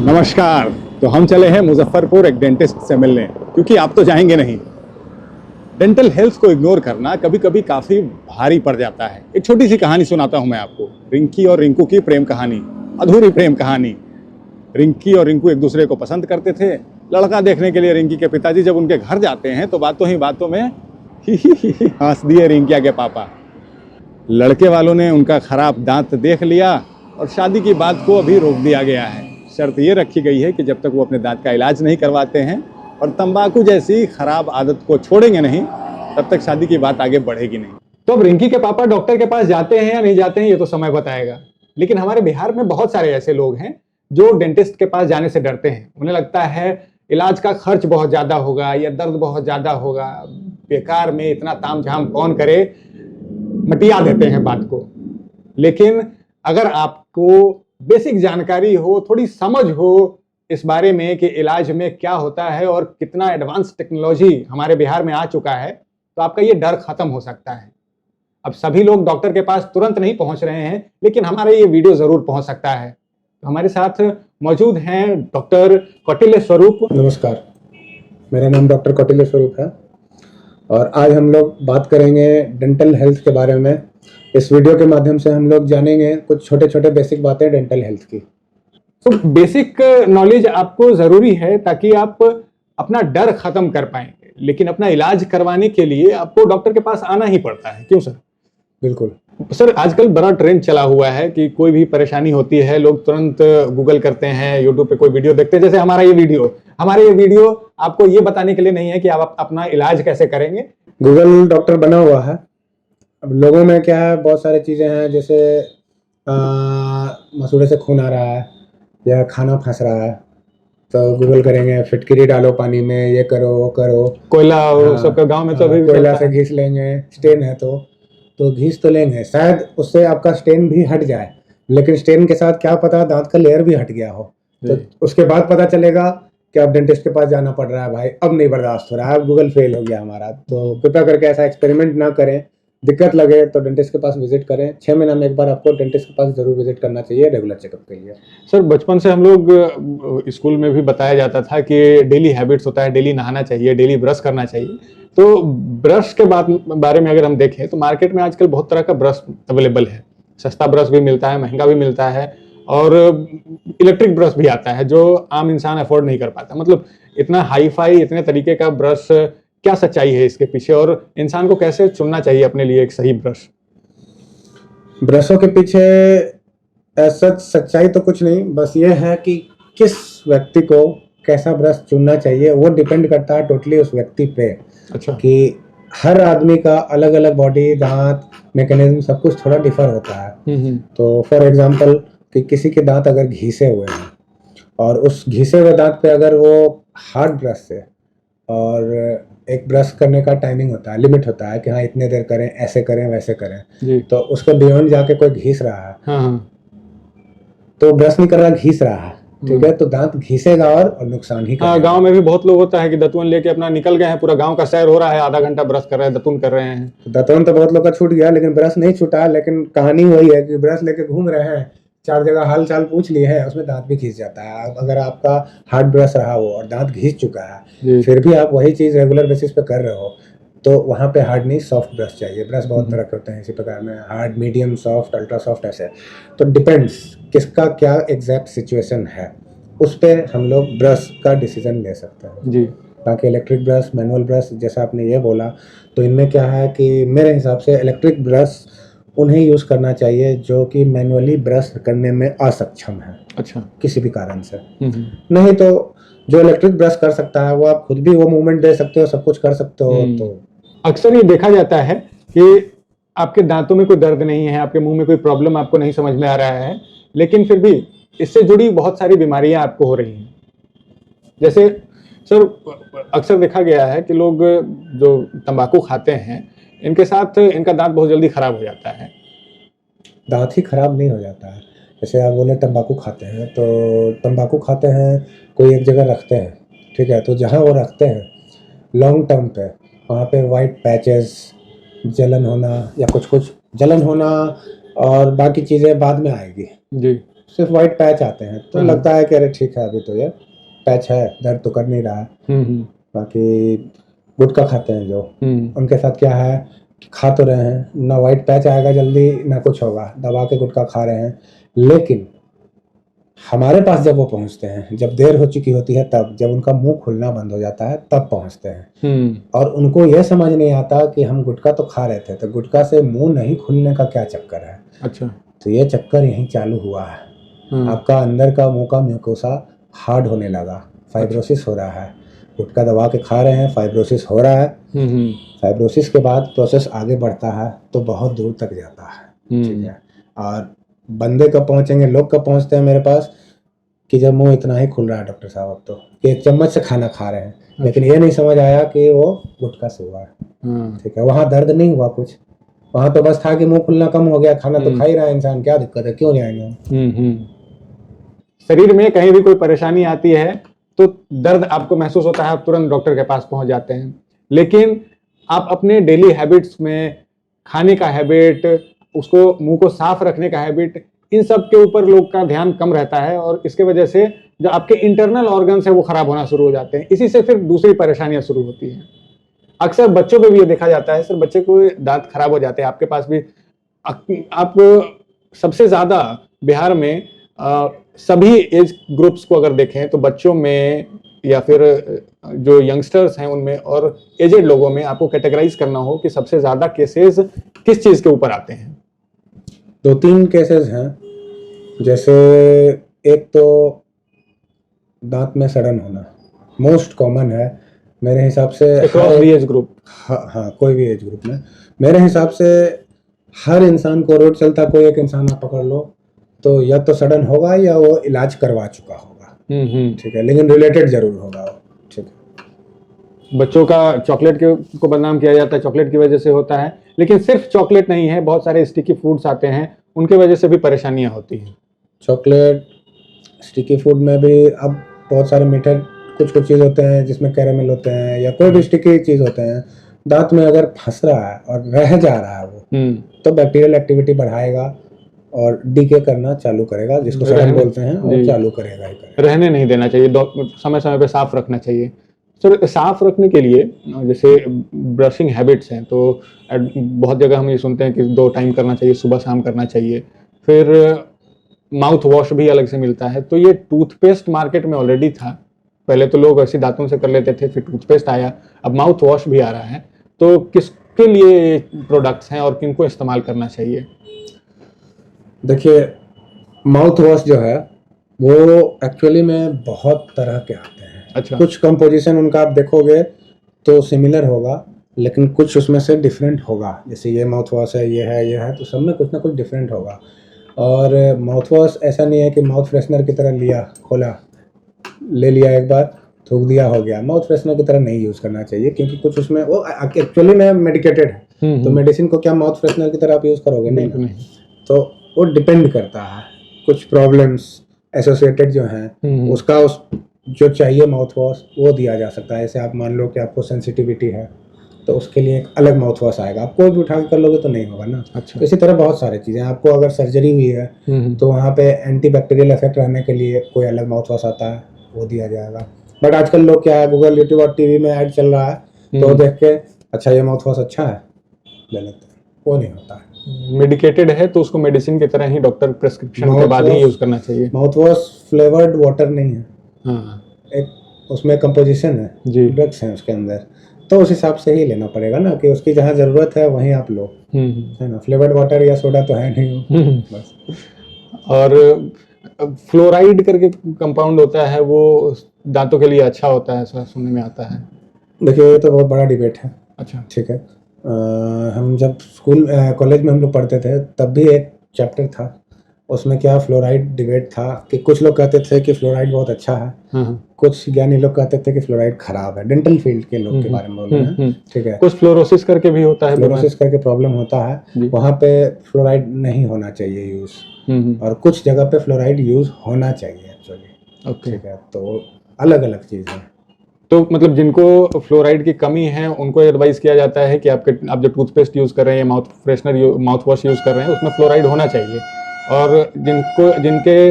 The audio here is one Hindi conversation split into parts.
नमस्कार। तो हम चले हैं मुजफ्फरपुर एक डेंटिस्ट से मिलने, क्योंकि आप तो जाएंगे नहीं। डेंटल हेल्थ को इग्नोर करना कभी कभी काफ़ी भारी पड़ जाता है। एक छोटी सी कहानी सुनाता हूं मैं आपको, रिंकी और रिंकू की प्रेम कहानी, अधूरी प्रेम कहानी। रिंकी और रिंकू एक दूसरे को पसंद करते थे। लड़का देखने के लिए रिंकी के पिताजी जब उनके घर जाते हैं तो बातों ही बातों में ही हंस दिए रिंकिया के पापा। लड़के वालों ने उनका खराब दांत देख लिया और शादी की बात को अभी रोक दिया गया है। शर्त ये रखी गई है कि जब तक वो अपने दांत का इलाज नहीं करवाते हैं और तंबाकू जैसी खराब आदत को छोड़ेंगे नहीं, तब तक शादी की बात आगे बढ़ेगी नहीं। तो अब रिंकी के पापा डॉक्टर के पास जाते हैं या नहीं जाते हैं ये तो समय बताएगा। लेकिन हमारे बिहार में बहुत सारे ऐसे लोग हैं जो डेंटिस्ट के पास जाने से डरते हैं। उन्हें लगता है इलाज का खर्च बहुत ज्यादा होगा या दर्द बहुत ज्यादा होगा, बेकार में इतना तामझाम कौन करे, मटिया देते हैं बात को। लेकिन अगर आपको बेसिक जानकारी हो, थोड़ी समझ हो इस बारे में कि इलाज में क्या होता है और कितना एडवांस टेक्नोलॉजी हमारे बिहार में आ चुका है, तो आपका ये डर खत्म हो सकता है। अब सभी लोग डॉक्टर के पास तुरंत नहीं पहुंच रहे हैं, लेकिन हमारा ये वीडियो जरूर पहुंच सकता है। तो हमारे साथ मौजूद हैं डॉक्टर कौटिल्य स्वरूप। नमस्कार, मेरा नाम डॉक्टर कौटिल्य स्वरूप है और आज हम लोग बात करेंगे डेंटल हेल्थ के बारे में। इस वीडियो के माध्यम से हम लोग जानेंगे कुछ छोटे छोटे बेसिक बातें डेंटल हेल्थ की। तो बेसिक नॉलेज आपको जरूरी है ताकि आप अपना डर खत्म कर पाएंगे, लेकिन अपना इलाज करवाने के लिए आपको डॉक्टर के पास आना ही पड़ता है। क्यों सर? बिल्कुल सर, आजकल बड़ा ट्रेंड चला हुआ है कि कोई भी परेशानी होती है लोग तुरंत गूगल करते हैं, यूट्यूब पे कोई वीडियो देखते हैं। जैसे हमारा ये वीडियो आपको ये बताने के लिए नहीं है कि आप अपना इलाज कैसे करेंगे। गूगल डॉक्टर बना हुआ है। अब लोगों में क्या है, बहुत सारी चीज़ें हैं, जैसे मसूड़े से खून आ रहा है या खाना फंस रहा है तो गूगल करेंगे, फिटकरी डालो पानी में, ये करो वो करो। कोयला सबके गांव में तो अभी कोयला से घिस लेंगे, स्टेन है तो घिस तो लेंगे, शायद उससे आपका स्टेन भी हट जाए, लेकिन स्टेन के साथ क्या पता दांत का लेयर भी हट गया हो, तो उसके बाद पता चलेगा कि अब डेंटिस्ट के पास जाना पड़ रहा है। भाई अब नहीं बर्दाश्त हो रहा है, अब गूगल फेल हो गया हमारा। तो कृपया करके ऐसा एक्सपेरिमेंट ना करें। दिक्कत लगे तो डेंटिस्ट के पास विजिट करें। 6 महीना में एक बार आपको डेंटिस्ट के पास जरूर विजिट करना चाहिए रेगुलर चेकअप के लिए। सर, बचपन से हम लोग स्कूल में भी बताया जाता था कि डेली हैबिट्स होता है, डेली नहाना चाहिए, डेली ब्रश करना चाहिए। तो ब्रश के बारे में अगर हम देखें तो मार्केट में आजकल बहुत तरह का ब्रश अवेलेबल है। सस्ता ब्रश भी मिलता है, महंगा भी मिलता है, और इलेक्ट्रिक ब्रश भी आता है जो आम इंसान अफोर्ड नहीं कर पाता। मतलब इतना हाई फाई, इतने तरीके का ब्रश, क्या सच्चाई है इसके पीछे और इंसान को कैसे चुनना चाहिए अपने लिए एक सही ब्रश? ब्रशों के पीछे ऐसा सच्चाई तो कुछ नहीं, बस ये है कि किस व्यक्ति को कैसा ब्रश चुनना चाहिए वो डिपेंड करता है टोटली उस व्यक्ति पे। अच्छा। कि हर आदमी का अलग अलग बॉडी, दांत, मैकेनिज्म सब कुछ थोड़ा डिफर होता है। तो फॉर एग्जांपल कि किसी के दांत अगर घिसे हुए हैं और उस घिसे हुए दांत पे अगर वो हार्ड ब्रश से, और एक ब्रश करने का टाइमिंग होता है, लिमिट होता है कि हाँ इतने देर करें, ऐसे करें, वैसे करें, तो उसके बियॉन्ड जाके कोई घिस रहा है, हाँ। तो ब्रश नहीं कर रहा, घिस रहा है, ठीक है, तो दांत घिसेगा और नुकसान ही करेगा। गांव में भी बहुत लोग होता है कि दतवन लेके अपना निकल गए हैं, पूरा गांव का सैर हो रहा है, आधा घंटा ब्रश कर रहे हैं, दतुन कर रहे हैं। दतवन तो बहुत लोग का छूट गया, लेकिन ब्रश नहीं छूटा। लेकिन कहानी वही है कि ब्रश लेके घूम रहे हैं, 4 जगह हाल चाल पूछ लिए हैं, उसमें दांत भी घिस जाता है। अगर आपका हार्ड ब्रश रहा हो और दांत घिस चुका है, फिर भी आप वही चीज रेगुलर बेसिस पे कर रहे हो, तो वहाँ पे हार्ड नहीं, सॉफ्ट ब्रश चाहिए। ब्रश बहुत तरह के होते हैं इसी प्रकार में, hard, medium, soft, ultra soft, ऐसे। तो डिपेंड्स किसका क्या एग्जैक्ट सिचुएशन है, उस पर हम लोग ब्रश का डिसीजन ले सकते हैं जी। बाकी इलेक्ट्रिक ब्रश, मैनुअल ब्रश, जैसा आपने ये बोला, तो इनमें क्या है कि मेरे हिसाब से इलेक्ट्रिक ब्रश उन्हें यूज़ करना चाहिए जो कि मैनुअली ब्रश करने में असक्षम है। अच्छा। किसी भी कारण से। नहीं तो जो इलेक्ट्रिक ब्रश कर सकता है वो आप खुद भी वो मूवमेंट दे सकते हो, सब कुछ कर सकते हो। तो अक्सर ये देखा जाता है कि आपके दांतों में कोई दर्द नहीं है, आपके मुंह में कोई प्रॉब्लम आपको नहीं समझ में आ रहा है, लेकिन फिर भी इससे जुड़ी बहुत सारी बीमारियां आपको हो रही हैं। जैसे सर, अक्सर देखा गया है कि लोग जो तंबाकू खाते हैं, इनके साथ इनका दांत बहुत जल्दी खराब हो जाता है। दांत ही खराब नहीं हो जाता है। जैसे आप बोले तंबाकू खाते हैं, तो तंबाकू खाते हैं, कोई एक जगह रखते हैं, ठीक है, तो जहाँ वो रखते हैं लॉन्ग टर्म पे, वहाँ पे वाइट पैचेस, जलन होना या कुछ जलन होना और बाकी चीज़ें बाद में आएगी, जी। सिर्फ वाइट पैच आते हैं, तो हाँ। लगता है कि अरे ठीक है, अभी तो ये पैच है, दर्द तो कर नहीं रहा है। हम्म। बाकी गुटखा खाते हैं जो, हम्म। उनके साथ क्या है कि खा तो रहे हैं, ना वाइट पैच आएगा जल्दी ना कुछ होगा, दबा के गुटखा खा रहे हैं, लेकिन हमारे पास जब वो पहुंचते हैं, जब देर हो चुकी होती है, तब जब उनका मुंह खुलना बंद हो जाता है तब पहुंचते हैं। और उनको यह समझ नहीं आता कि हम गुटखा तो खा रहे थे, तो गुटखा से मुंह नहीं खुलने का क्या चक्कर है। अच्छा। तो ये चक्कर यहीं चालू हुआ है। आपका अंदर का मुंह का म्यूकोसा हार्ड होने लगा, फाइब्रोसिस हो रहा है, गुटखा दबा के खा रहे हैं, फाइब्रोसिस हो रहा है। फाइब्रोसिस के बाद प्रोसेस आगे बढ़ता है तो बहुत दूर तक जाता है। ठीक है। और बंदे कब पहुंचेंगे, लोग कब पहुंचते हैं मेरे पास कि जब मुंह इतना ही खुल रहा है डॉक्टर साहब, अब तो कि एक चम्मच से खाना खा रहे हैं, लेकिन ये नहीं समझ आया कि वो गुटखा से हुआ है। ठीक है। वहां दर्द नहीं हुआ कुछ, वहां तो बस था कि मुंह खुलना कम हो गया, खाना तो खा ही रहा है इंसान, क्या दिक्कत है, क्यों जाएंगे हम। शरीर में कहीं भी कोई परेशानी आती है तो दर्द आपको महसूस होता है, आप तुरंत डॉक्टर के पास पहुंच जाते हैं। लेकिन आप अपने डेली हैबिट्स में खाने का हैबिट, उसको मुंह को साफ रखने का हैबिट, इन सब के ऊपर लोग का ध्यान कम रहता है और इसके वजह से जो आपके इंटरनल ऑर्गन्स है वो खराब होना शुरू हो जाते हैं। इसी से फिर दूसरी परेशानियां शुरू होती हैं। अक्सर बच्चों पे भी ये देखा जाता है, सर बच्चे को दांत खराब हो जाते हैं, आपके पास भी आप सबसे ज्यादा बिहार में सभी एज ग्रुप्स को अगर देखें तो बच्चों में या फिर जो यंगस्टर्स हैं उनमें और एजेड लोगों में आपको कैटेगराइज करना हो कि सबसे ज्यादा केसेस किस चीज के ऊपर आते हैं? 2-3 केसेस हैं। जैसे एक तो दांत में सड़न होना मोस्ट कॉमन है मेरे हिसाब से, अक्रॉस द एज ग्रुप। हाँ, कोई भी एज ग्रुप में मेरे हिसाब से हर इंसान को, रोड चलता कोई एक इंसान आप पकड़ लो तो या तो सडन होगा या वो इलाज करवा चुका होगा। ठीक है, लेकिन रिलेटेड जरूर होगा। ठीक है। बच्चों का चॉकलेट को बदनाम किया जाता है, चॉकलेट की वजह से होता है, लेकिन सिर्फ चॉकलेट नहीं है, बहुत सारे स्टिकी फूड्स आते हैं, उनके वजह से भी परेशानियां होती हैं। चॉकलेट, स्टिकी फूड में भी अब बहुत सारे मीठे कुछ चीज़ होते हैं जिसमें कैरेमल होते हैं या कोई भी स्टिकी चीज़ होते हैं, दांत में अगर फंस रहा है और रह जा रहा है वो, तो बैक्टीरियल एक्टिविटी बढ़ाएगा और डीके करना चालू करेगा, जिसको सड़न बोलते हैं, और चालू करेगा ही करेगा। रहने नहीं देना चाहिए, समय समय पे साफ रखना चाहिए। सर साफ रखने के लिए जैसे ब्रशिंग हैबिट्स हैं तो बहुत जगह हम ये सुनते हैं कि 2 टाइम करना चाहिए, सुबह शाम करना चाहिए। फिर माउथ वॉश भी अलग से मिलता है। तो ये टूथपेस्ट मार्केट में ऑलरेडी था, पहले तो लोग ऐसे दांतों से कर लेते थे, फिर टूथपेस्ट आया, अब माउथ वॉश भी आ रहा है। तो किसके लिए प्रोडक्ट्स हैं और किनको इस्तेमाल करना चाहिए? देखिए, माउथ वॉश जो है वो एक्चुअली में बहुत तरह के आते हैं। अच्छा। कुछ कंपोजिशन उनका आप देखोगे तो सिमिलर होगा, लेकिन कुछ उसमें से डिफरेंट होगा। जैसे ये माउथ वॉश है, ये है, ये है, तो सब में कुछ ना कुछ डिफरेंट होगा। और माउथ वॉश ऐसा नहीं है कि माउथ फ्रेशनर की तरह लिया, खोला, ले लिया एक बार, थूक दिया, हो गया। माउथ फ्रेशनर की तरह नहीं यूज़ करना चाहिए, क्योंकि कुछ उसमें वो एक्चुअली में मेडिकेटेड है। तो मेडिसिन को क्या माउथ फ्रेशनर की तरह आप यूज़ करोगे? नहीं। तो वो डिपेंड करता है, कुछ प्रॉब्लम्स एसोसिएटेड जो हैं उसका जो चाहिए माउथ वॉश वो दिया जा सकता है। जैसे आप मान लो कि आपको सेंसिटिविटी है तो उसके लिए एक अलग माउथ वॉश आएगा, आप कोई भी उठा के कर लोगे तो नहीं होगा ना। अच्छा। तो इसी तरह बहुत सारी चीज़ें, आपको अगर सर्जरी हुई है तो वहाँ पे एंटीबैक्टीरियल इफेक्ट रहने के लिए कोई अलग माउथ वॉश आता है, वो दिया जाएगा। बट आजकल लोग क्या है, गूगल, यूट्यूब और टीवी में ऐड चल रहा है तो देख के अच्छा ये माउथ वॉश अच्छा है ले लेते हैं, वो नहीं होता है। मेडिकेटेड है तो उसको मेडिसिन की तरह ही डॉक्टर प्रिस्क्रिप्शन के बाद ही यूज करना चाहिए। माउथ वॉश फ्लेवर्ड वाटर नहीं है। हाँ। एक उसमें कंपोजिशन है, ड्रग्स हैं उसके अंदर, तो उस हिसाब से ही लेना पड़ेगा ना, कि उसकी जहाँ जरूरत है वहीं आप लो, है ना। फ्लेवर्ड वाटर या सोडा तो है नहीं बस। और फ्लोराइड करके कंपाउंड होता है, वो दांतों के लिए अच्छा होता है, ऐसा सुनने में आता है। देखिए, ये तो बहुत बड़ा डिबेट है। अच्छा। ठीक है। हम जब स्कूल कॉलेज में हम लोग पढ़ते थे तब भी एक चैप्टर था, उसमें क्या फ्लोराइड डिबेट था कि कुछ लोग कहते थे कि फ्लोराइड बहुत अच्छा है, कुछ ज्ञानी लोग कहते थे कि फ्लोराइड खराब है। डेंटल फील्ड के लोग के बारे में बोल रहे हैं। ठीक है। कुछ फ्लोरोसिस करके भी होता है, फ्लोरोसिस करके प्रॉब्लम होता है, वहाँ पे फ्लोराइड नहीं होना चाहिए यूज, और कुछ जगह पे फ्लोराइड यूज होना चाहिए एक्चुअली। ठीक है। तो अलग अलग चीज़ है। तो मतलब जिनको फ्लोराइड की कमी है उनको एडवाइस किया जाता है कि आप जो टूथपेस्ट यूज कर रहे हैं, mouth freshener, mouth wash use कर रहे हैं, उसमें फ्लोराइड होना चाहिए। और जिनके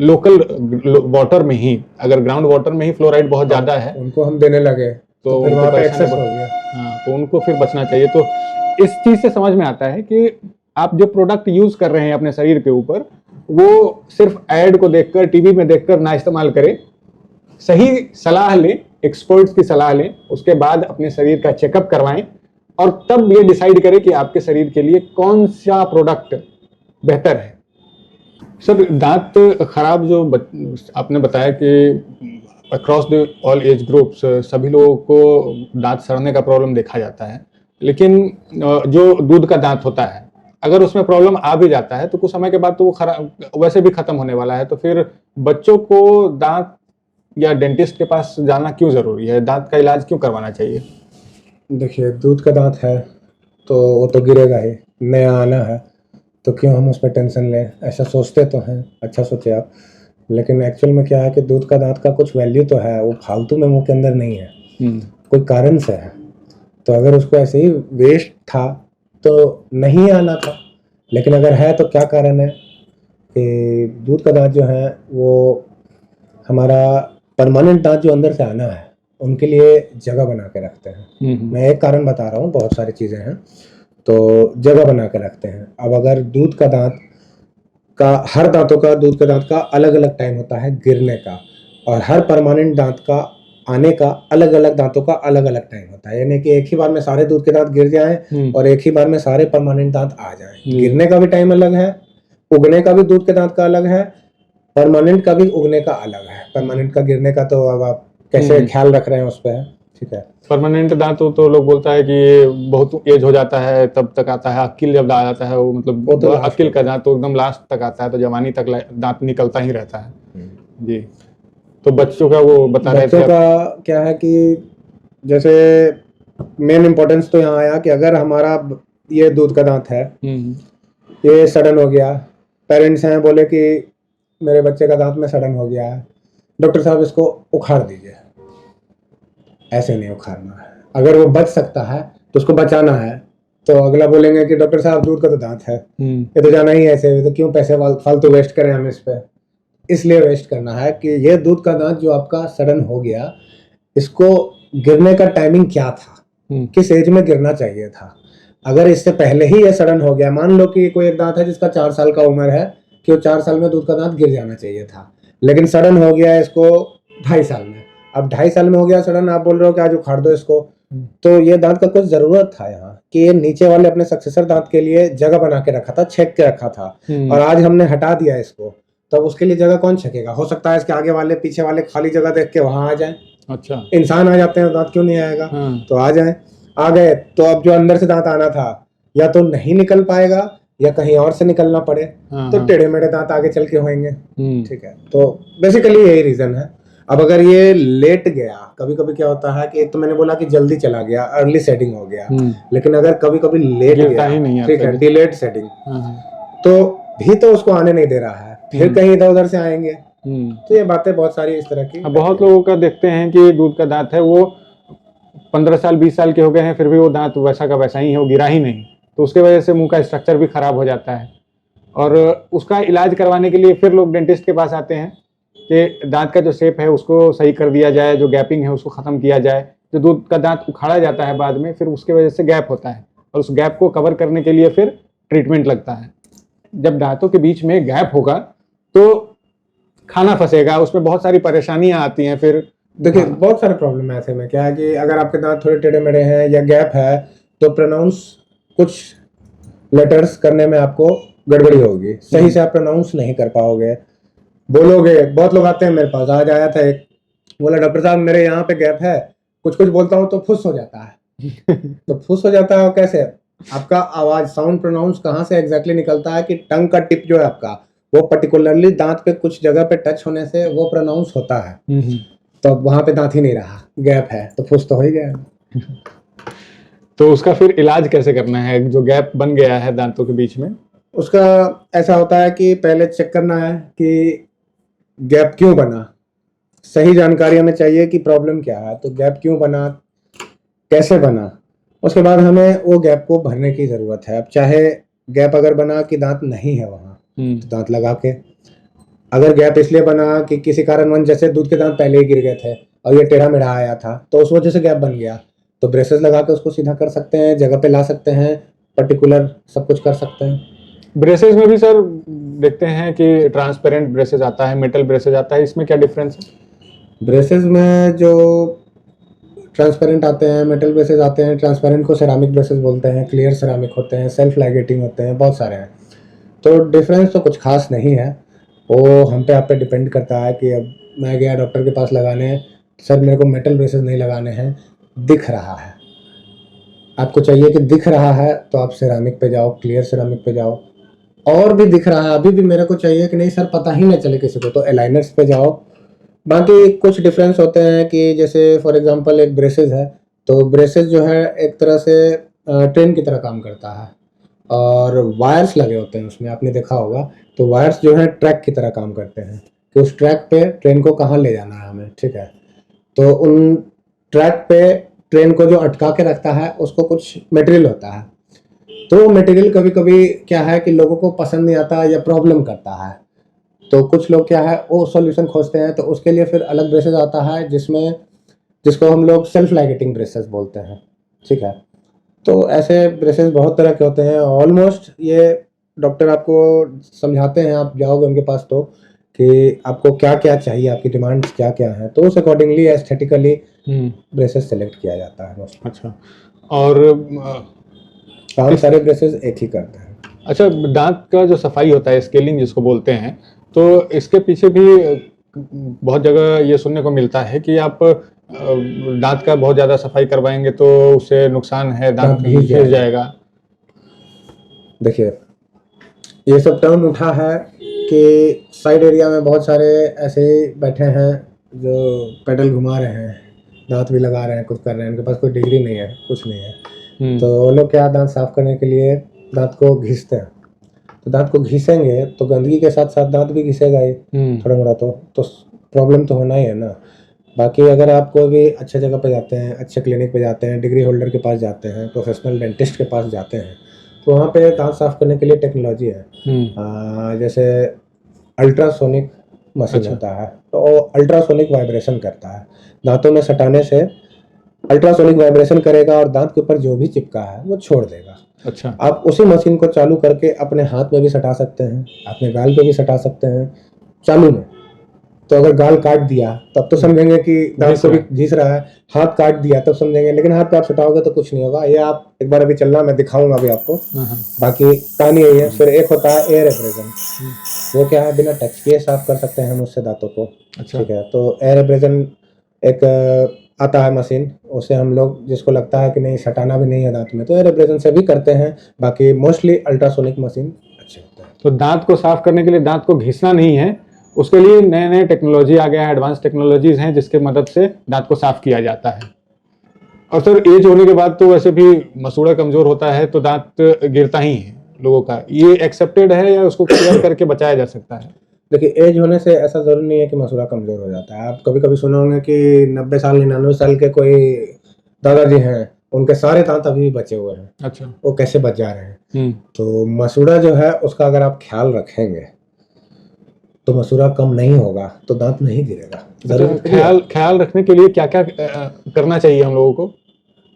लोकल वाटर में ही, अगर ग्राउंड वाटर में ही फ्लोराइड बहुत ज़्यादा है उनको हम देने लगे तो फिर उनको वहाँ पे परेशानी एक्सेस हो गया। हाँ, तो उनको फिर बचना चाहिए। तो इस चीज़ से समझ में आता है कि आप जो प्रोडक्ट यूज़ कर रहे हैं अपने शरीर के ऊपर, वो सिर्फ ऐड को देखकर, टीवी में देखकर ना इस्तेमाल करें। सही सलाह लें, एक्सपर्ट्स की सलाह लें, उसके बाद अपने शरीर का चेकअप करवाएं और तब ये डिसाइड करें कि आपके शरीर के लिए कौन सा प्रोडक्ट बेहतर है। सर, दांत खराब जो आपने बताया कि across the all age groups सभी लोगों को दांत सड़ने का प्रॉब्लम देखा जाता है, लेकिन जो दूध का दांत होता है, अगर उसमें प्रॉब्लम आ भी जाता है तो कुछ समय के बाद तो वो खराब वैसे भी खत्म होने वाला है। तो फिर बच्चों को दांत या डेंटिस्ट के पास जाना क्यों जरूरी है? दांत का इलाज क्यों करवाना चाहिए? देखिए, दूध का दांत है तो वो तो गिरेगा ही, नया आना है तो क्यों हम उस पर टेंशन लें, ऐसा सोचते तो हैं। अच्छा सोचे आप, लेकिन एक्चुअल में क्या है कि दूध का दांत का कुछ वैल्यू तो है, वो फालतू में मुंह के अंदर नहीं है, कोई कारण से है। तो अगर उसको ऐसे ही वेस्ट था तो नहीं आना था, लेकिन अगर है तो क्या कारण है कि दूध का दांत जो है वो हमारा परमानेंट दांत जो अंदर से आना है उनके लिए जगह बना के रखते हैं। मैं एक कारण बता रहा हूँ, बहुत सारी चीज़ें हैं, तो जगह बना के रखते हैं। अब अगर दूध का दांत का, हर दांतों का, दूध के दांत का अलग अलग टाइम होता है गिरने का, और हर परमानेंट दांत का आने का अलग अलग दांतों का अलग अलग टाइम होता है। यानी कि एक ही बार में सारे दूध के दांत गिर जाएं और एक ही बार में सारे परमानेंट दांत आ जाएं। गिरने का भी टाइम अलग है, उगने का भी दूध के दांत का अलग है, परमानेंट का भी उगने का अलग है। परमानेंट का गिरने का तो अब आप कैसे ख्याल रख रहे हैं उस पर, ठीक है। परमानेंट दांत तो लोग बोलता है कि ये बहुत एज हो जाता है तब तक आता है, अक्ल जब आ जाता है वो, मतलब वो तो अक्ल का दांत तो एकदम लास्ट तक आता है, तो जवानी तक दांत निकलता ही रहता है। जी, तो बच्चों का वो बता रहे थे। बच्चों का क्या है कि जैसे मेन इम्पोर्टेंस तो यहाँ आया कि अगर हमारा ये दूध का दांत है, ये सडन हो गया, पेरेंट्स हैं बोले कि मेरे बच्चे का दांत में सडन हो गया है, डॉक्टर साहब इसको उखाड़ दीजिए। ऐसे नहीं उखाड़ना है, अगर वो बच सकता है तो उसको बचाना है। तो अगला बोलेंगे कि डॉक्टर साहब दूध का तो दांत है, ये तो जाना ही ऐसे, तो क्यों पैसे फालतू वेस्ट करें हम इस पे। इसलिए वेस्ट करना है कि ये दूध का दांत जो आपका सडन हो गया, इसको गिरने का टाइमिंग क्या था, किस एज में गिरना चाहिए था। अगर इससे पहले ही ये सडन हो गया, मान लो कि कोई एक दांत है जिसका 4 साल का उम्र है, कि वो 4 साल में दूध का दांत गिर जाना चाहिए था, लेकिन सडन हो गया इसको 2.5 साल में। अब 2.5 साल में हो गया सडन, आप बोल रहे हो कि आज उखाड़ दो इसको, तो ये दांत का कुछ जरूरत था यहाँ कि ये नीचे वाले अपने सक्सेसर दांत के लिए जगह बना के रखा था, छेक के रखा था, और आज हमने हटा दिया इसको, तब उसके लिए जगह कौन छकेगा। हो सकता है इसके आगे वाले पीछे वाले खाली जगह देख के वहां आ जाए। अच्छा, इंसान आ जाते हैं, दांत क्यों नहीं आएगा। तो आ जाए, आ गए तो अब जो अंदर से दांत आना था या तो नहीं निकल पाएगा या कहीं और से निकलना पड़े, तो टेढ़े मेढ़े दांत आगे चल के होंगे। ठीक है, तो बेसिकली यही रीजन है। अब अगर ये लेट गया, कभी कभी क्या होता है कि एक तो मैंने बोला कि जल्दी चला गया, अर्ली सेटिंग हो गया, लेकिन अगर कभी कभी लेट गया, ठीक है, डिलेड सेटिंग, तो भी तो उसको आने नहीं दे रहा है, फिर कहीं इधर उधर से आएंगे। तो ये बातें बहुत सारी इस तरह की। बहुत लोगों का देखते हैं कि दूध का दांत है, वो 15 साल 20 साल के हो गए हैं, फिर भी वो दांत वैसा का वैसा ही है, वो गिरा ही नहीं। तो उसके वजह से मुंह का स्ट्रक्चर भी खराब हो जाता है, और उसका इलाज करवाने के लिए फिर लोग डेंटिस्ट के पास आते हैं कि दांत का जो शेप है उसको सही कर दिया जाए, जो गैपिंग है उसको ख़त्म किया जाए। जो दूध का दांत उखाड़ा जाता है बाद में, फिर उसके वजह से गैप होता है, और उस गैप को कवर करने के लिए फिर ट्रीटमेंट लगता है। जब दांतों के बीच में गैप होगा तो खाना फंसेगा, उसमें बहुत सारी परेशानियां आती हैं। फिर देखिए, बहुत सारे प्रॉब्लम है ऐसे में। क्या है कि अगर आपके दांत थोड़े टेढ़े मेढ़े हैं या गैप है, तो प्रोनाउंस कुछ लेटर्स करने में आपको गड़बड़ी होगी, सही से आप प्रोनाउंस नहीं कर पाओगे, बोलोगे। बहुत लोग आते हैं मेरे पास, आज आया था एक, बोला डॉक्टर साहब मेरे यहाँ पे गैप है, कुछ कुछ बोलता हूँ तो फुस हो जाता है। तो फुस हो जाता है कैसे, आपका आवाज साउंड प्रोनाउंस कहाँ से एग्जैक्टली निकलता है कि टंग का टिप जो है आपका, वो पर्टिकुलरली दांत पे कुछ जगह पे टच होने से वो प्रोनाउंस होता है। तो वहां पे दांत ही नहीं रहा, गैप है, तो फुस तो हो ही गया। तो उसका फिर इलाज कैसे करना है, जो गैप बन गया है दांतों के बीच में? उसका ऐसा होता है कि पहले चेक करना है कि गैप क्यों बना, सही जानकारी हमें चाहिए कि प्रॉब्लम क्या है, तो गैप क्यों बना, कैसे बना, उसके बाद हमें वो गैप को भरने की ज़रूरत है। अब चाहे गैप अगर बना कि दांत नहीं है वहाँ, तो दांत लगा के, अगर गैप इसलिए बना कि किसी कारणवश जैसे दूध के दांत पहले ही गिर गए थे और ये टेढ़ा मेढ़ा आया था तो उस वजह से गैप बन गया, तो ब्रेसेस लगा के उसको सीधा कर सकते हैं, जगह पे ला सकते हैं, पर्टिकुलर सब कुछ कर सकते हैं। ब्रेसेस में भी सर देखते हैं कि ट्रांसपेरेंट ब्रेसेस आता है, मेटल ब्रेसेस आता है, इसमें क्या डिफरेंस है? ब्रेसेस में जो ट्रांसपेरेंट आते हैं, मेटल ब्रेसेस आते हैं, ट्रांसपेरेंट को सेरामिक ब्रेसेस बोलते हैं, क्लियर सेरामिक होते हैं, सेल्फ लाइगेटिंग होते हैं, बहुत सारे हैं। तो डिफरेंस तो कुछ खास नहीं है, वो हम पे आप पे डिपेंड करता है कि अब मैं गया डॉक्टर के पास लगाने, सर मेरे को मेटल ब्रेसेस नहीं लगाने हैं, दिख रहा है, आपको चाहिए कि दिख रहा है तो आप सेरामिक पे जाओ, क्लियर सेरामिक पे जाओ, और भी दिख रहा है अभी भी मेरे को चाहिए कि नहीं सर पता ही ना चले किसी को, तो अलाइनर्स पे जाओ। बाकी कुछ डिफरेंस होते हैं कि जैसे फॉर एग्जांपल एक ब्रेसेस है, तो ब्रेसेस जो है एक तरह से ट्रेन की तरह काम करता है और वायर्स लगे होते हैं उसमें, आपने देखा होगा, तो वायर्स जो है ट्रैक की तरह काम करते हैं कि उस ट्रैक पे ट्रेन को कहाँ ले जाना है हमें, ठीक है। तो उन ट्रैक पे ट्रेन को जो अटका के रखता है उसको कुछ मटेरियल होता है, तो मटेरियल कभी कभी क्या है कि लोगों को पसंद नहीं आता या प्रॉब्लम करता है, तो कुछ लोग क्या है वो सॉल्यूशन खोजते हैं, तो उसके लिए फिर अलग ब्रेसेस आता है जिसको हम लोग सेल्फ लाइगेटिंग ब्रेसेस बोलते हैं, ठीक है। तो ऐसे ब्रेसेस बहुत तरह के होते हैं, ऑलमोस्ट ये डॉक्टर आपको समझाते हैं, आप जाओगे उनके पास तो कि आपको क्या क्या चाहिए, आपकी डिमांड्स क्या क्या हैं, तो उस अकॉर्डिंगली एस्थेटिकली ब्रेसेस सेलेक्ट किया जाता है। अच्छा, और काम सारे ब्रेसेस एक ही करते हैं। अच्छा, दांत का जो सफाई होता है, स्केलिंग जिसको बोलते हैं, तो इसके पीछे भी बहुत जगह ये सुनने को मिलता है कि आप दांत का बहुत ज़्यादा सफाई करवाएंगे तो उससे नुकसान है, दांत घिस जाएगा। देखिए ये सब टर्म उठा है कि साइड एरिया में बहुत सारे ऐसे बैठे हैं जो पेडल घुमा रहे हैं, दांत भी लगा रहे हैं, कुछ कर रहे हैं, उनके पास कोई डिग्री नहीं है, कुछ नहीं है, तो वो लोग क्या दांत साफ करने के लिए दांत को घिसते हैं, तो दांत को घिसेंगे तो गंदगी के साथ साथ दांत भी घिसेगा ही थोड़ा मोड़ा, तो प्रॉब्लम तो होना ही है ना। बाकी अगर आप कोई भी अच्छे जगह पे जाते हैं, अच्छे क्लिनिक पे जाते हैं, डिग्री होल्डर के पास जाते हैं, प्रोफेशनल डेंटिस्ट के पास जाते हैं, तो वहाँ पे दांत साफ करने के लिए टेक्नोलॉजी है, जैसे अल्ट्रासोनिक मशीन होता है, तो अल्ट्रासोनिक वाइब्रेशन करता है, दांतों में सटाने से अल्ट्रासोनिक वाइब्रेशन करेगा और दांत के ऊपर जो भी चिपका है वो छोड़ देगा। अच्छा, आप उसी मशीन को चालू करके अपने हाथ में भी सटा सकते हैं, अपने गाल पे भी सटा सकते हैं चालू में, तो अगर गाल काट दिया तब तो समझेंगे कि दांत को भी घिस रहा है, हाथ काट दिया तब समझेंगे, लेकिन हाथ पे आप सटाओगे तो कुछ नहीं होगा। ये आप एक बार अभी चलना, मैं दिखाऊंगा अभी आपको, बाकी कहानी यही है। फिर एक होता है एयर एब्रेजन, वो क्या है बिना टच किए साफ कर सकते हैं हम उससे दांतों को, ठीक है। तो एयर एब्रेजन एक आता है मशीन, उसे हम लोग जिसको लगता है कि नहीं सटाना भी नहीं है दांत में, तो एयर एब्रेजन से भी करते हैं, बाकी मोस्टली अल्ट्रासोनिक मशीन अच्छे होते हैं। तो दांत को साफ करने के लिए दांत को घिसना नहीं है, उसके लिए नए नए टेक्नोलॉजी आ गया है, एडवांस टेक्नोलॉजीज हैं जिसके मदद से दांत को साफ किया जाता है। और सर एज होने के बाद तो वैसे भी मसूड़ा कमजोर होता है तो दांत गिरता ही है लोगों का, ये एक्सेप्टेड है या उसको क्लियर करके बचाया जा सकता है? देखिए एज होने से ऐसा जरूरी नहीं है कि मसूड़ा कमजोर हो जाता है। आप कभी कभी सुने होंगे कि 90 साल 99 साल के कोई दादाजी हैं, उनके सारे दांत अभी भी बचे हुए हैं। अच्छा, वो कैसे बच जा रहे हैं? तो मसूड़ा जो है उसका अगर आप ख्याल रखेंगे तो मसूड़ा कम नहीं होगा, तो दांत नहीं गिरेगा। जरूर ख्याल रखने के लिए क्या क्या करना चाहिए हम लोगों को?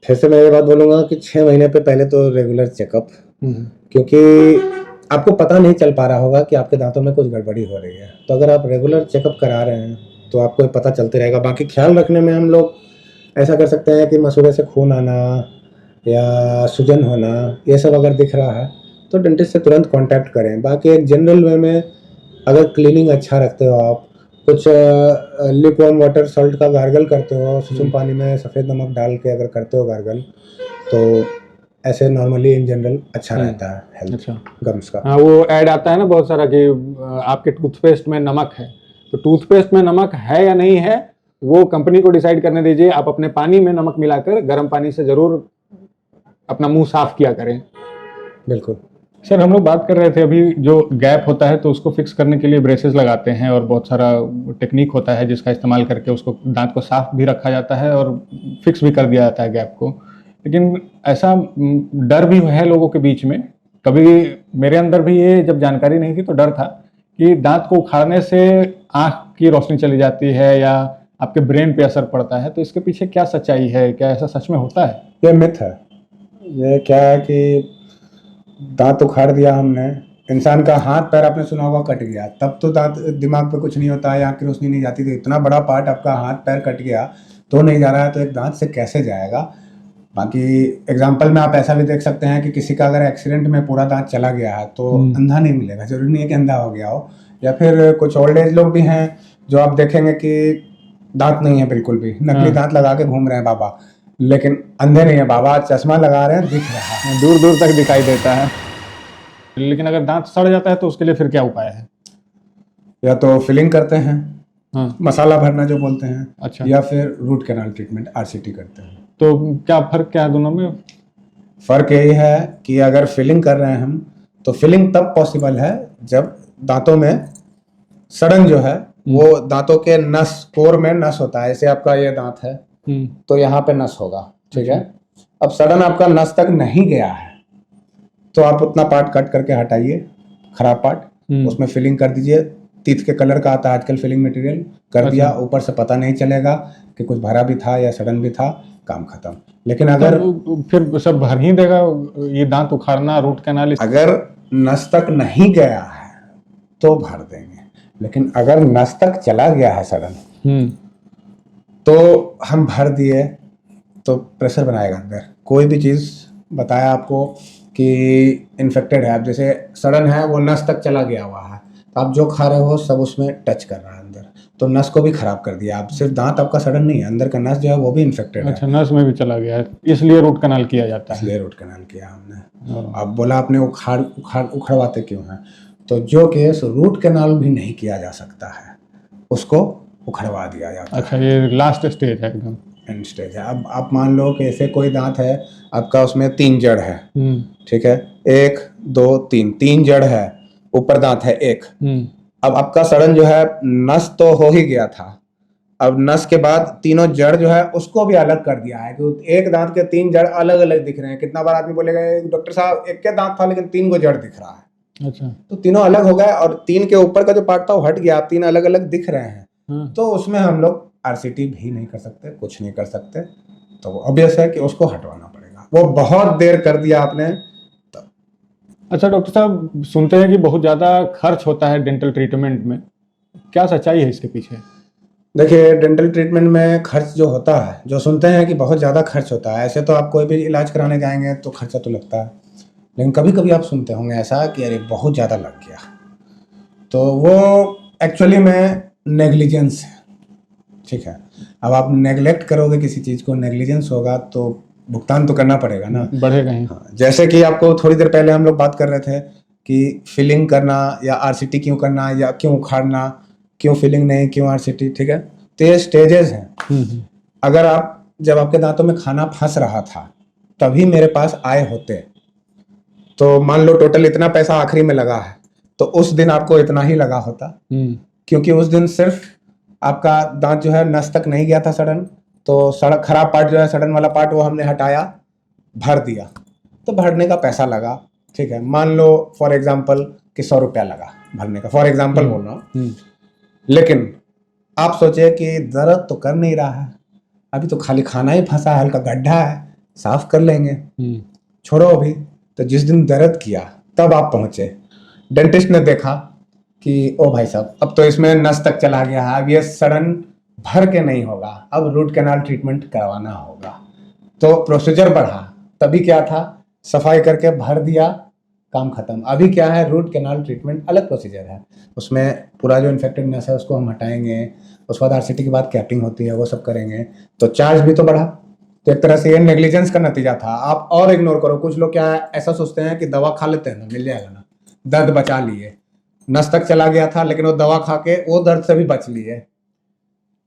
फिर से मैं ये बात बोलूंगा कि 6 महीने पे पहले तो रेगुलर चेकअप, क्योंकि आपको पता नहीं चल पा रहा होगा कि आपके दांतों में कुछ गड़बड़ी हो रही है, तो अगर आप रेगुलर चेकअप करा रहे हैं तो आपको पता चलते रहेगा। बाकी ख्याल रखने में हम लोग ऐसा कर सकते हैं कि मसूड़े से खून आना या सूजन होना, ये सब अगर दिख रहा है तो डेंटिस्ट से तुरंत कांटेक्ट करें। बाकी एक जनरल वे में अगर क्लीनिंग अच्छा रखते हो, आप कुछ लिक्विड वाटर सॉल्ट का गार्गल करते हो, सुसुम पानी में सफ़ेद नमक डाल के अगर करते हो गार्गल, तो ऐसे नॉर्मली इन जनरल अच्छा रहता है हेल्थ। अच्छा, गम्स का। हाँ, वो ऐड आता है ना बहुत सारा कि आपके टूथपेस्ट में नमक है, तो टूथपेस्ट में नमक है या नहीं है वो कंपनी को डिसाइड करने दीजिए। आप अपने पानी में नमक मिलाकर गर्म पानी से जरूर अपना मुंह साफ किया करें। बिल्कुल सर, हम लोग बात कर रहे थे अभी जो गैप होता है तो उसको फिक्स करने के लिए ब्रेसेस लगाते हैं और बहुत सारा टेक्निक होता है जिसका इस्तेमाल करके उसको दांत को साफ भी रखा जाता है और फिक्स भी कर दिया जाता है गैप को। लेकिन ऐसा डर भी है लोगों के बीच में कभी मेरे अंदर भी ये जब जानकारी नहीं थी तो डर था कि दांत को उखाड़ने से आंख की रोशनी चली जाती है या आपके ब्रेन पे असर पड़ता है, तो इसके पीछे क्या सच्चाई है? क्या ऐसा सच में होता है? ये मिथ है। ये क्या है कि दांत उखाड़ दिया हमने, इंसान का हाथ पैर आपने सुना होगा कट गया, तब तो दांत दिमाग पे कुछ नहीं होता है, आँख की रोशनी नहीं जाती। तो इतना बड़ा पार्ट आपका हाथ पैर कट गया तो नहीं जा रहा है, तो एक दांत से कैसे जाएगा? बाकी एग्जाम्पल में आप ऐसा भी देख सकते हैं कि किसी का अगर एक्सीडेंट में पूरा दांत चला गया है तो अंधा नहीं मिलेगा, जरूरी नहीं है कि अंधा हो गया हो। या फिर कुछ ओल्ड एज लोग भी हैं जो आप देखेंगे कि दांत नहीं है बिल्कुल भी, नकली दांत लगा के घूम रहे हैं बाबा, लेकिन अंधे नहीं है बाबा, चश्मा लगा रहे हैं, दिख रहा है, दूर दूर तक दिखाई देता है। लेकिन अगर दांत सड़ जाता है तो उसके लिए फिर क्या उपाय है? या तो फिलिंग करते हैं, हाँ, मसाला भरना जो बोलते हैं, अच्छा। या फिर रूट कैनाल ट्रीटमेंट आरसीटी करते हैं। तो क्या फर्क क्या है दोनों में? फर्क यही है कि अगर फिलिंग कर रहे हैं हम, तो फिलिंग तब पॉसिबल है जब दांतों में सड़न जो है वो दांतों के नस, कोर में नस होता है। जैसे आपका ये दांत है तो यहाँ पे नस होगा, ठीक है। अब सड़न आपका नस तक नहीं गया है तो आप उतना पार्ट कट करके हटाइए, खराब पार्ट, उसमें फिलिंग कर दीजिए। तीत के कलर का आता है आजकल फिलिंग मटेरियल, कर दिया, ऊपर से पता नहीं चलेगा कि कुछ भरा भी था या सड़न भी था, काम खत्म। लेकिन अगर तो फिर सब भर ही देगा ये दांत उखाड़ना, रूट कैनाल? अगर नस तक नहीं गया है तो भर देंगे, लेकिन अगर नस तक चला गया है सड़न तो हम भर दिए तो प्रेशर बनाएगा अंदर। कोई भी चीज़ बताया आपको कि इन्फेक्टेड है, अब जैसे सड़न है वो नस तक चला गया हुआ है, तो आप जो खा रहे हो सब उसमें टच कर रहा है अंदर, तो नस को भी खराब कर दिया। आप सिर्फ दांत आपका सड़न नहीं है, अंदर का नस जो है वो भी इन्फेक्टेड है। अच्छा, नस में भी चला गया है, इसलिए रूट कैनाल किया जाता है। इसलिए रूट कैनाल किया हमने। अब बोला आपने उखड़वाते क्यों हैं, तो जो केस रूट कैनाल भी नहीं किया जा सकता है उसको उखड़वा दिया जाता है। अच्छा, ये लास्ट स्टेज है, एकदम एंड स्टेज है। अब आप मान लो कि ऐसे कोई दांत है आपका, उसमें 3 जड़ है, ठीक है, 1 2 3 जड़ है, ऊपर दांत है एक। अब आपका सड़न जो है, नस तो हो ही गया था, अब नस के बाद तीनों जड़ जो है उसको भी अलग कर दिया है कि एक दांत के 3 जड़ अलग अलग दिख रहे हैं। कितना बार आदमी बोलेगा डॉक्टर साहब एक के दांत था लेकिन 3 को जड़ दिख रहा है। अच्छा, तो तीनों अलग हो गए और 3 के ऊपर का जो पार्ट था वो हट गया, 3 अलग अलग दिख रहे हैं। तो उसमें हम लोग आरसीटी भी नहीं कर सकते, कुछ नहीं कर सकते, तो ऑब्वियस है कि उसको हटवाना पड़ेगा। वो बहुत देर कर दिया आपने। अच्छा डॉक्टर साहब, सुनते हैं कि बहुत ज़्यादा खर्च होता है डेंटल ट्रीटमेंट में, क्या सच्चाई है इसके पीछे? देखिए, डेंटल ट्रीटमेंट में खर्च जो होता है, जो सुनते हैं कि बहुत ज़्यादा खर्च होता है, ऐसे तो आप कोई भी इलाज कराने जाएंगे तो खर्चा तो लगता है, लेकिन कभी कभी आप सुनते होंगे ऐसा कि अरे बहुत ज़्यादा लग गया, तो वो एक्चुअली में नेग्लिजेंस है, ठीक है। अब आप नेग्लेक्ट करोगे किसी चीज़ को, नेग्लिजेंस होगा तो भुगतान तो करना पड़ेगा ना, बढ़ेगा ही। हाँ, जैसे कि आपको थोड़ी देर पहले हम लोग बात कर रहे थे कि फिलिंग करना या आरसीटी क्यों करना, या क्यों उखाड़ना, क्यों फिलिंग नहीं, क्यों आरसीटी, ठीक है। तो ये स्टेजेस हैं। अगर आप, जब आपके दांतों में खाना फंस रहा था तभी मेरे पास आए होते, तो मान लो टोटल इतना पैसा आखिरी में लगा है, तो उस दिन आपको इतना ही लगा होता, क्योंकि उस दिन सिर्फ आपका दांत जो है नस तक नहीं गया था सड़न, तो खराब पार्ट जो है सड़न वाला पार्ट वो हमने हटाया, भर दिया, तो भरने का पैसा लगा, ठीक है। मान लो फॉर एग्जांपल कि 100 रुपया लगा भरने का, फॉर एग्जांपल बोल रहा हूँ। लेकिन आप सोचे कि दर्द तो कर नहीं रहा है, अभी तो खाली खाना ही फंसा है, हल्का गड्ढा है, साफ कर लेंगे, छोड़ो अभी। तो जिस दिन दर्द किया तब आप पहुंचे, डेंटिस्ट ने देखा कि ओ भाई साहब अब तो इसमें नस तक चला गया है, अब ये सड़न भर के नहीं होगा, अब रूट कैनाल ट्रीटमेंट करवाना होगा। तो प्रोसीजर बढ़ा, तभी क्या था, सफाई करके भर दिया, काम खत्म। अभी क्या है, रूट कैनाल ट्रीटमेंट अलग प्रोसीजर है, उसमें पूरा जो इन्फेक्टेड नस है उसको हम हटाएंगे, उसके बाद आरसीटी के बाद कैपिंग होती है, वो सब करेंगे, तो चार्ज भी तो बढ़ा। तो एक तरह से ये नेग्लिजेंस का नतीजा था। आप और इग्नोर करो, कुछ लोग क्या है ऐसा सोचते हैं कि दवा खा लेते हैं ना, मिल जाएगा ना, दर्द बचा लिए, नस तक चला गया था लेकिन वो दवा खा के वो दर्द से भी बच लिए,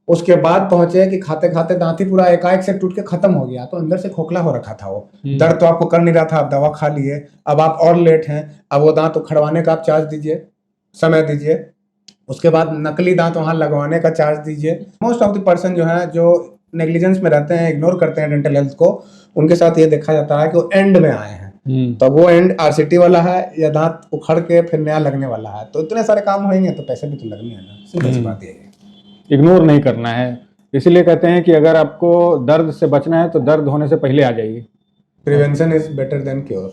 उसके बाद पहुंचे कि खाते खाते दांत ही पूरा एकाएक से टूट के खत्म हो गया, तो अंदर से खोखला हो रखा था, वो दर्द तो आपको कर नहीं रहा था, आप दवा खा लिए, अब आप और लेट हैं, अब वो दांत उखड़वाने का आप चार्ज दीजिए, समय दीजिए, उसके बाद नकली दांत वहां लगवाने का चार्ज दीजिए। मोस्ट ऑफ द पर्सन जो है, जो नेग्लिजेंस में रहते हैं, इग्नोर करते हैं डेंटल हेल्थ को, उनके साथ ये देखा जाता है कि वो एंड में आए हैं, तब वो एंड आरसीटी वाला है या दांत उखड़ के फिर नया लगने वाला है, तो इतने सारे काम होंगे तो पैसे भी तो लगने हैं ना, सीधी सी बात ये है। इग्नोर नहीं करना है। इसीलिए कहते हैं कि अगर आपको दर्द से बचना है तो दर्द होने से पहले आ जाइए। Prevention is better than cure.